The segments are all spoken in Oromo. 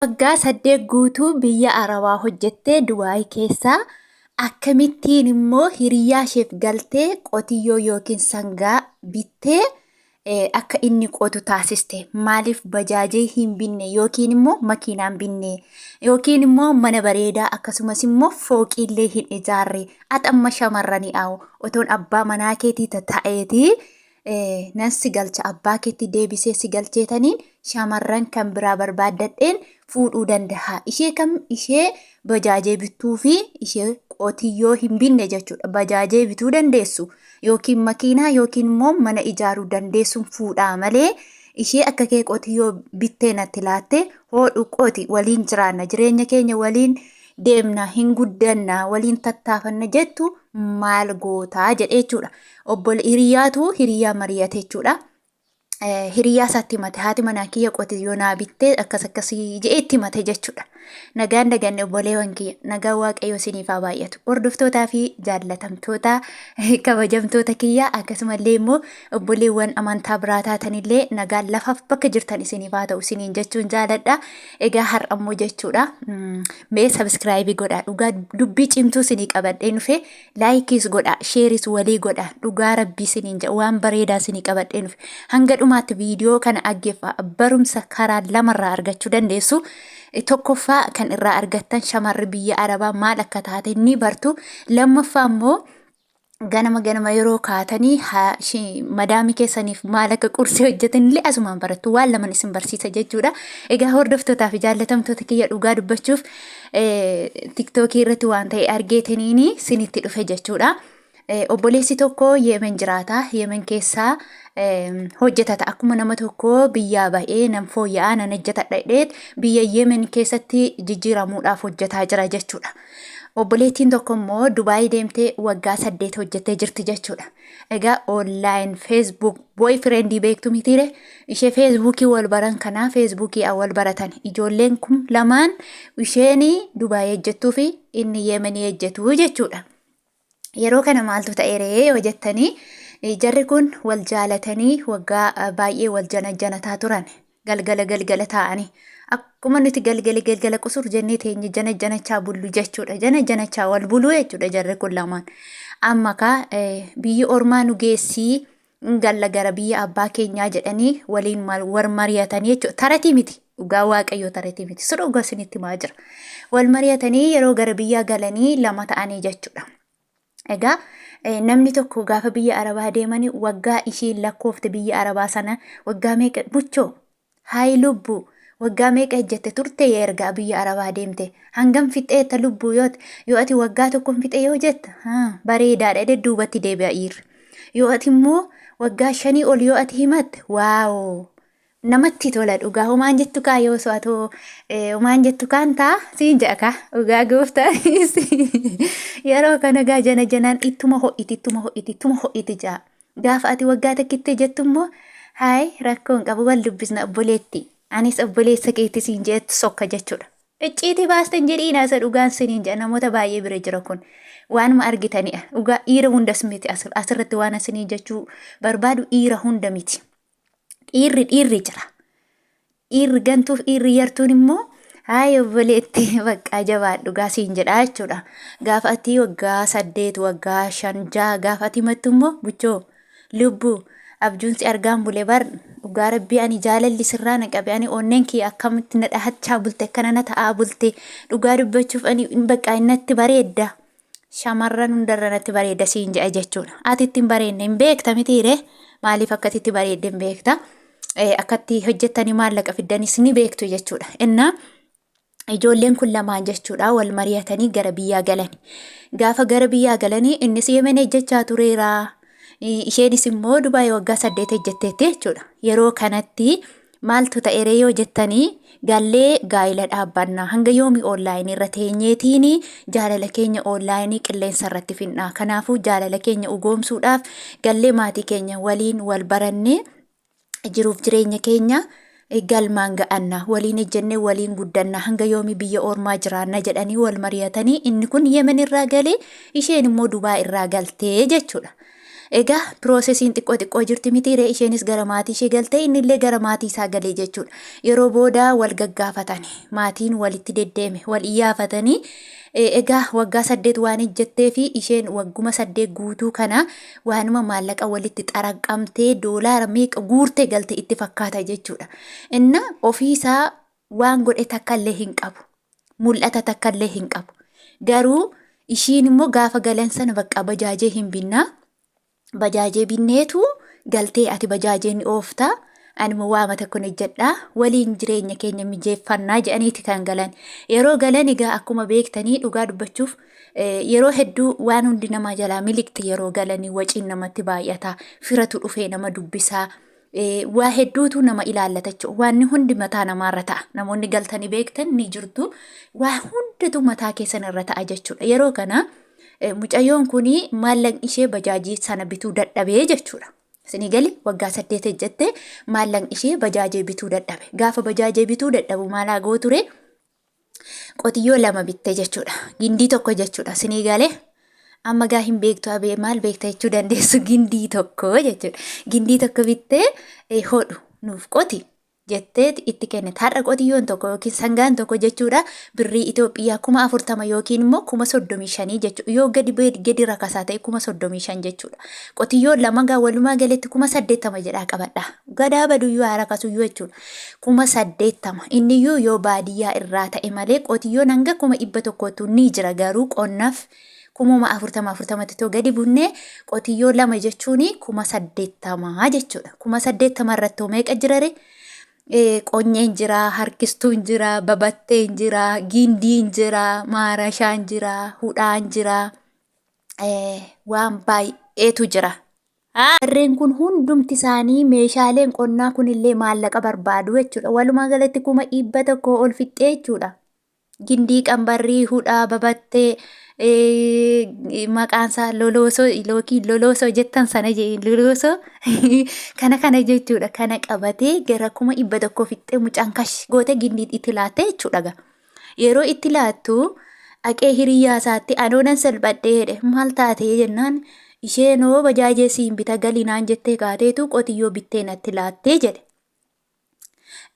Waggaa 8 guutuu biyya Arabaa hojjettee Dubaay keessaa akkamittiin immoo hiriyaa isheef galtee qotiyyoo yookiin sangaa bittee akka inni qotu taasiste. Maaliif bajaajee hin binne yookiin immoo makiinaan binne yookiin immoo mana bareedaa akkasumas immoo fooqiillee hin ijaarre axamma shamarranii aa'u otoon abbaa manaa keetii ta'eetii nan si galcha abbaa keetti deebisee si galcheetaniin shamarran kan biraa barbaaddadheen fuudhuu danda'a. Ishee kam ishee bajaajee bittuu fi ishee qotiyyoo hin binne jechuudha. Bajaajee bituu dandeessu yookiin makiinaa yookiin immoo mana ijaaruu dandeessuun fuudhaa malee ishee akka kee qotiyyoo bittee natti laatte hoodhu qoti waliin jiraanna jireenya keenya waliin deemna hin guddanna waliin tattaafanna jettu maal gootaa jedhee jechuudha. Obbola hiriyaatu hiriyaa mari'ate jechuudha. Hiriyaa isaatti himate haati manaa kiyya qotiyyoo naa bittee akkasii jedhee itti himate jechuudha. Nagaan daganne obboleewwan kiyya nagaa waaqayyo isiniif haa baay'atu. Hordoftootaa fi jaallatamtoota kabajamtoota kiyya akkasumallee immoo obboleewwan amantaa biraa taatanillee nagaan lafaaf bakka jirtan isiniif haa ta'u isiniin jechuun jaaladha. Egaa har'ammoo jechuudha. Mee sabiskiraayibii godhaa dhugaa dubbii cimtuu isinii qabadhee dhufe laayikiis godhaa sheeris walii godhaa dhugaa rabbii isiniin jedha waan bareedaa isinii qabadhee dhufe hanga dhumaatti viidiyoo kana aggeeffaa barumsa karaa lamarraa argachuu dandeessu. Tokkoffaa kan irraa argattan shamarri biyya Arabaa maal akka taate ni bartu. Lammaffaa immoo ganama yeroo kaatanii madaamii keessaniif maal akka qursii hojjetanillee asumaan barattu waan laman isin barsiisa jechuudha. Egaa hordoftootaa fi jaallatamtoota kiyya dhugaa dubbachuuf tiktookii irratti waan ta'e argeetaniini sinitti dhufe jechuudha. Obboleessi tokko Yemen jiraata. Yemen keessaa hojjetata akkuma nama tokko biyyaa ba'ee nam fooyya'aa nan hojjetadha jedheet biyya Yemen keessatti jijjiiramuudhaaf hojjetaa jira jechuudha. Obboleettiin tokko immoo Dubaay deemtee waggaa 8 hojjettee jirti jechuudha. Egaa online Facebook boyfriendii beektu mitiire ishee Facebookii wal baran kanaa Facebookii wal baratan ijoolleen kun lamaan isheen Dubaay hojjettuu fi inni Yemenii hojjetu jechuudha. Yeroo kana maaltu ta'eeree yoo jettanii jarri kun wal jaalatanii waggaa baay'ee wal janataa turan galgala ta'anii akkuma nuti galgala qusur jennee teenye janachaa bullu jechuudha. Janachaa wal buluu jechuudha jarri kun lamaan. Amma biyyi ormaa nu geessii galla gara biyya abbaa keenyaa jedhanii waliin wal mari'atanii jechuudha. Taratii miti dhugaa waaqayyoo taratii miti sirra dhugaa isinitti maa jira. Wal mari'atanii yeroo gara biyyaa galanii lama ta'anii jechuudha. Egaa namni tokko gaafa biyya Arabaa deemanii waggaa ishiin lakkoofte biyya Arabaa sana waggaa meeqa buchoo hayi lubbu waggaa meeqa ejjette turte erga biyya Arabaa deemte hangam fixeetta lubbu yoo ati waggaa tokkoon fixe yoo jetta bareedaadha dedduubatti deebi'a dhiirri. Yoo ati immoo waggaa 5 ol yoo ati himatte waaw namatti tola dhugaa homaan jettu kaa yoo so'atoo homaan jettu kaan taa siin jedha kaa dhugaa gooftaa yeroo kana gaa janaan ittuma ho'iti jaa gaafa ati waggaa takkittee jettu immoo hayi rakkoon qabu wal dubbisna obboleetti anis obboleessa keetti siin jettu sokka jechuudha. Icciitii baastan jedhiina isa dhugaan siniin jedha namoota baay'ee bira jira kun waanuma argitanidha dhugaa dhiira hundas miti asirratti waan asinii jechuu barbaadu dhiira hunda miti. Dhiirri jira. Dhiirri gantuuf dhiirri yartuun immoo hayi obboleetti bakka jabaadhu gaasiin jedha jechuudha. Gaafa ati waggaa 8 waggaa 5 6 gaafa ati himattu immoo buchoo lubbuu abjuunsi argaan bule bar dhugaa rabbii ani jaalalli sirraa na qabe ani onneen kee akkamitti na dhahachaa bulte akkana na ta'aa bulte dhugaa dubbachuuf ani bakka innatti bareedda. Shamarran hundarra natti bareedda siin jedha jechuudha. Ati ittiin bareedne hin beekta mitiire maaliif akkasitti bareedde hin beekta. Akkatti hojjettanii maallaqa fiddanis ni beektu jechuudha. Innaa ijoolleen kun lamaan jechuudha wal mari'atanii gara biyyaa galani. Gaafa gara biyyaa galanii innis Yemen hojjechaa tureera. Isheenis immoo Dubaay waggaa 8 hojjetteetti jechuudha. Yeroo kanatti maaltu ta'eeree yoo jettanii gallee gaa'ila dhaabbannaa hanga yoomii onlaayinii irra teenyeetiin jaalala keenya onlaayinii qilleensa irratti finnaa. Kanaafuu jaalala keenya dhugoomsuudhaaf gallee maatii keenya waliin wal barannee jiruuf jireenya keenya galmaan ga'anna waliin ejjennee waliin guddanna hanga yoomii biyya ormaa jiraanna jedhanii wal mari'atanii inni kun Yemen irraa galee isheen immoo Dubaay irraa galtee jechuudha. Egaa piroosesiin xiqqoo jirti mitiiree isheenis gara maatii ishee galtee innillee gara maatii isaa galee jechuudha. Yeroo booda wal gaggaafatanii maatiin walitti deddeeme wal iyyafatanii egaa waggaa 8 waan ijjettee fi isheen wagguma 8 guutuu kana waanuma maallaqa walitti xaraqqamtee doolaara meeqa guurtee galte itti fakkaata jechuudha. Inna ofiisaa waan godhe takkallee hin qabu. Mul'ata takkallee hin qabu. Garuu ishiin immoo gaafa galan sana bakka bajaajee hin binnaa. Bajaajee binneetu galtee ati bajaajee ni ooftaa. Anuma waama tokko ni jedhaa waliin jireenya keenya mijeeffannaa jedhaniiti kan galan. Yeroo galan egaa akkuma beektanii dhugaa dubbachuuf yeroo hedduu waan hundi namaa jalaa miliqti yeroo galanii waciin namatti baay'ata. Firatu dhufee nama dubbisaa. Waa hedduutu nama ilaallata jechuudha. Waanni hundi mataa namaarra ta'a. Namoonni galtanii beektan ni jirtu. Waa hundatu mataa keessan irra ta'a jechuudha. Yeroo kana mucayyoon kuni maallaqni ishee bajaajii sana bituu dadhabee jechuudha. Isinii gali waggaa 8 ejjette maallaqni ishee bajaajee bituu dadhabe. Gaafa bajaajee bituu dadhabu maalaa gooture qotiyyoo 2 bitte jechuudha. Gindii tokko jechuudha. Isinii galee amma gaa hin beektu abee maal beekta jechuu dandeessu gindii tokko jechuudha. Gindii tokko bittee hodhu nuuf qoti jettee itti kennite. Har'a qotiyyoon tokko yookiin sangaan tokko jechuudha birrii Itoophiyaa 40,000 yookiin immoo 35,000 jechuudha. Yoo gadi rakasaa ta'e 35,000 jechuudha. Qotiyyoon 2 gaa walumaa galatti 80,000 jedhaa qabadha. Gadaa baduyyuu harakasuyyuu jechuudha. 80,000 inniyyuu yoo baadiyyaa irraa ta'e malee qotiyyoon hanga 100,000 ni jira garuu qonnaaf 40,000 too gadi bunnee qotiyyoo 2 jechuun 80,000 jechuudha. 80,000 irratti meeqa jirare? Qonyeen jira, harkistuun jira, babatteen jira, gindiin jira, maarashaan jira, hudhaan jira, waan baay'eetu jira. Warreen kun hundumti isaanii meeshaaleen qonnaa kunillee maallaqa barbaadu jechuudha. Walumaa galatti 100,000 ol fixxee jechuudha. Gindii, qambarrii, hudhaa, babattee maqaansaa loloosoo jettan sana loloosoo kana jechuudha. Kana qabatee gara 100,000 fixxee mucaan kash goote gindii itti laatte jechuudha. Yeroo itti laattu aqee hiriyyaa isaatti anoonan salphadhee jedhe maal taatee jennaan isheenoo bajaajee siin bita galinaan jettee kaateetu qotiyyoo bittee natti laattee jedhe.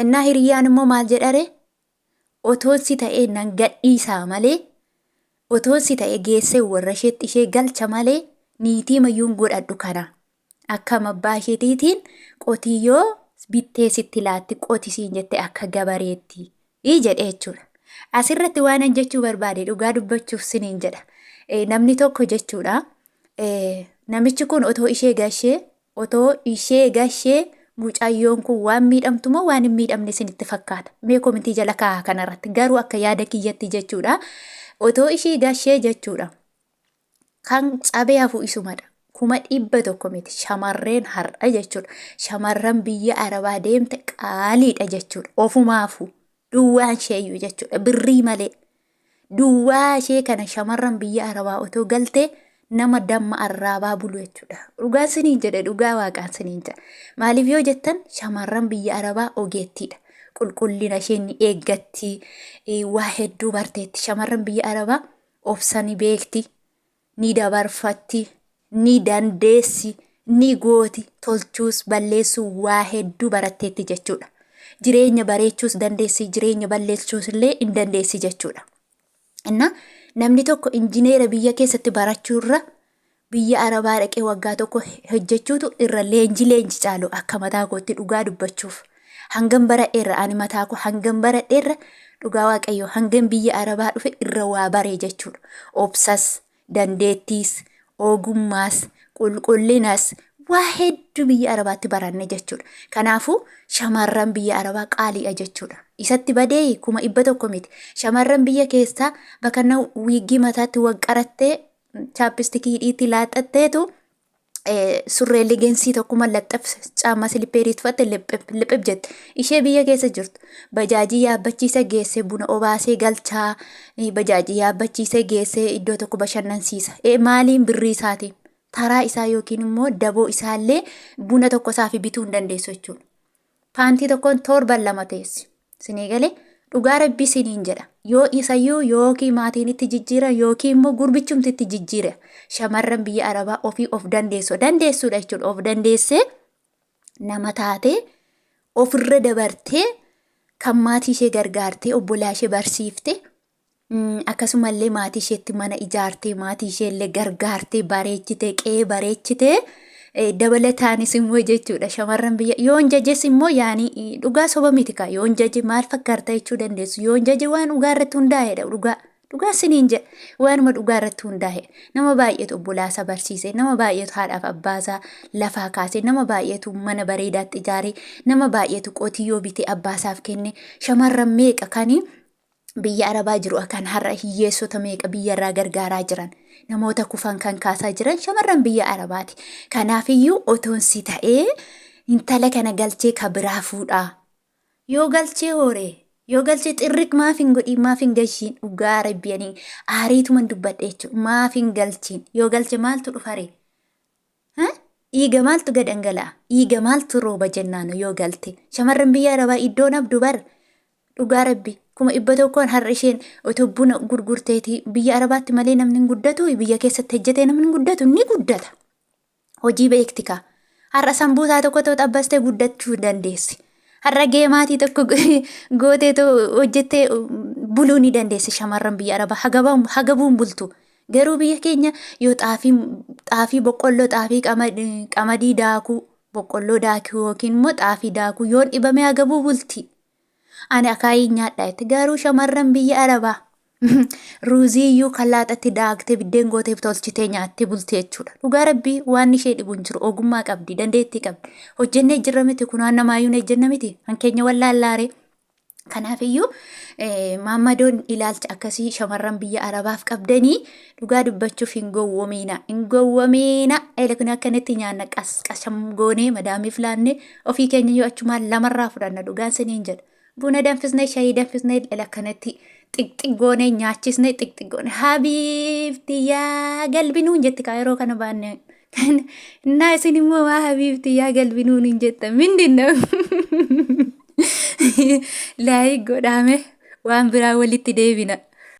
Innaa hiriyyaan immoo maal jedhare otoon si ta'ee nan gadhiisaa malee otoon si ta'e geessee warra isheetti ishee galcha malee niitii mayyuun godhadhu kana. Akka abbaa isheetiitiin qotiyyoo bittee sitti laatti qotisiin jette akka gabareetti jedhe jechuudha. Asirratti waan jechuu barbaade dhugaa dubbachuuf siniin jedha. Namni tokko jechuudha. Namichi kun otoo ishee gashee mucayyoon kun waan miidhamtu moo waan hin miidhamne isinitti fakkaata? Mee komitii jala kaa'aa kanarratti garuu akka yaada kiyyatti jechuudha. Otoo ishee gashee jechuudha. Kan cabee hafu isumadha. 100,000 miti. Shamarreen har'a jechuudha. Shamarran biyya Arabaa deemte qaaliidha jechuudha. Ofumaafu duwwaan isheeyyuu jechuudha. Birrii malee. Duwwaa ishee kana shamarran biyya Arabaa otoo galtee nama damma arraabaa bulu jechuudha. Dhugaa siniin jedhe dhugaa waaqaan siniin jedha. Maaliif yoo jettan shamarran biyya Arabaa ogeettiidha. Qulqullina isheen ni eeggatti. Waa hedduu barteetti. Shamarran biyya Arabaa obsani beekti. Ni dabarfatti. Ni dandeessi. Ni gooti. Tolchuus balleessuu waa hedduu baratteetti jechuudha. Jireenya bareechuus dandeessi. Jireenya balleessuus illee hin dandeessi jechuudha. Inna namni tokko injineera biyya keessatti barachuurra biyya Arabaa dhaqee waggaa tokko hojjechuutu irra leenji caalu akka mataa kootti dhugaa dubbachuuf. Hangam baradheerra ani mataa koo hangam baradheerra dhugaa waaqayyoo hangam biyya Arabaa dhufe irra waa baree jechuudha. Obsas, dandeettiis, ogummaas, qulqullinas waa hedduu biyya Arabaatti baranne jechuudha. Kanaafuu shamarran biyya Arabaa qaaliidha jechuudha. Isatti badee 100,000 miti. Shamarran biyya keessaa bakka wiigii mataatti waqarattee chaappistikii dhiitti laaxatteetu surree ligensii tokko mallaxxaf caammaa silipeeriitti fatte liphib jette. Ishee biyya keessa jirtu. Bajaajii yaabbachiisa geesse buna obaasee galchaa. Bajaajii yaabbachiisa geesse iddoo tokko bashannansiisa. Maaliin birrii isaatiin? Taraa isaa yookiin immoo daboo isaallee buna tokko isaafi bituu hin dandeessu jechuudha. Paantii tokkoon 7 teessi. Sinii galee dhugaa rabbii isiniin jedha. Yoo isayyuu yookiin maatiin itti jijjiira yookiin immoo gurbichumti itti jijjiira. Shamarran biyya Arabaa ofii of dandeessuudha jechuudha. Of dandeessee nama taatee ofirra dabartee kan maatii ishee gargaartee obbolaa ishee barsiiftee akkasumallee maatii isheetti mana ijaartee maatii isheellee gargaartee bareechitee qe'ee bareechitee dabalataanis immoo jechuudha. Shamarran biyya yoon jajes immoo yaani dhugaa soba miti kaa yoon jaje maal fakkaata jechuu dandeessu. Yoon jaje waan dhugaa irratti hundaa'edha. Dhugaa siniin jedha waanuma dhugaa irratti hundaa'e. Nama baay'eetu obbolaasaa barsiise, nama baay'eetu haadhaaf abbaasaa lafaa kaase, nama baay'eetu mana bareedaatti ijaare, nama baay'eetu qotiyyoo bitee abbaasaaf kenne. Shamarran meeqa kanii biyya Arabaa jiru kan har'a hiyyeessota meeqa biyyarraa gargaaraa jiran. Namoota kufan kan kaasaa jiran shamarran biyya Arabaati. Kanaafiyyuu otoon si ta'ee intala kana galchee ka biraa fuudhaa. Yoo galchee hooree, yoo galchee xirriq maaf hin godhiin, maaf hin galchiin dhugaa rabbianii aariituman dubbadhe jechuudha. Maaf hin galchiin yoo galche maaltu dhufaree? Dhiiga maaltu gadangala'a? Dhiiga maaltu rooba jennaan yoo galte? Shamarran biyya Arabaa iddoon abdu bar dhugaa rabbi. Kuma dhibba tokkoon har'a isheen otoo buna gurgurteeti biyya Arabaatti malee namni hin guddatu, biyya keessatti hojjetee namni hin guddatu ni guddata. Hojii beekti kaa. Har'a sambuusaa tokko ta'u xabbastee guddachuu dandeessi. Har'a geemaatii tokko gooteetoo hojjettee buluu ni dandeessi shamarran biyya Arabaa hagabuun bultu. Garuu biyya keenya yoo xaafii boqqolloo xaafii qamadii daakuu boqqolloo daakuu yookiin immoo xaafii daakuu yoon dhibame hagabuu bulti. Ani akaayii nyaadhaa itti garuu shamarran biyya Arabaa ruuziyyuu kan laaxatti daaktee biddeen gooteef tolchitee nyaattee bultee jechuudha. Dhugaa rabbii waan ishee dhibu hin jiru. Ogummaa qabdi, dandeettii qabdi. Hojjennee jirra miti kun waan namaayyuu ejjenna miti. Kan keenya wallaallaare. Kanaafiyyuu maammadoon ilaalcha akkasii shamarran biyya Arabaaf qabdanii dhugaa dubbachuuf hin gowwoomina. Hin gowwoomina. Kun akkanatti nyaanna qasqasham goonee madaamiif laannee ofii keenya yoo achumaan lamarraa fudhanna dhugaan siniin jedha. Buna danfisnee shayii danfisnee akkanatti xiqqgoonee nyaachisnee xiqqgoonee habiibti yaa galbinuun jetti kaa yeroo kana baanne. Naa isin immoo waa habiibti yaa galbinuun hin jetta mindinna. Laayik godhame waan biraa walitti deebina.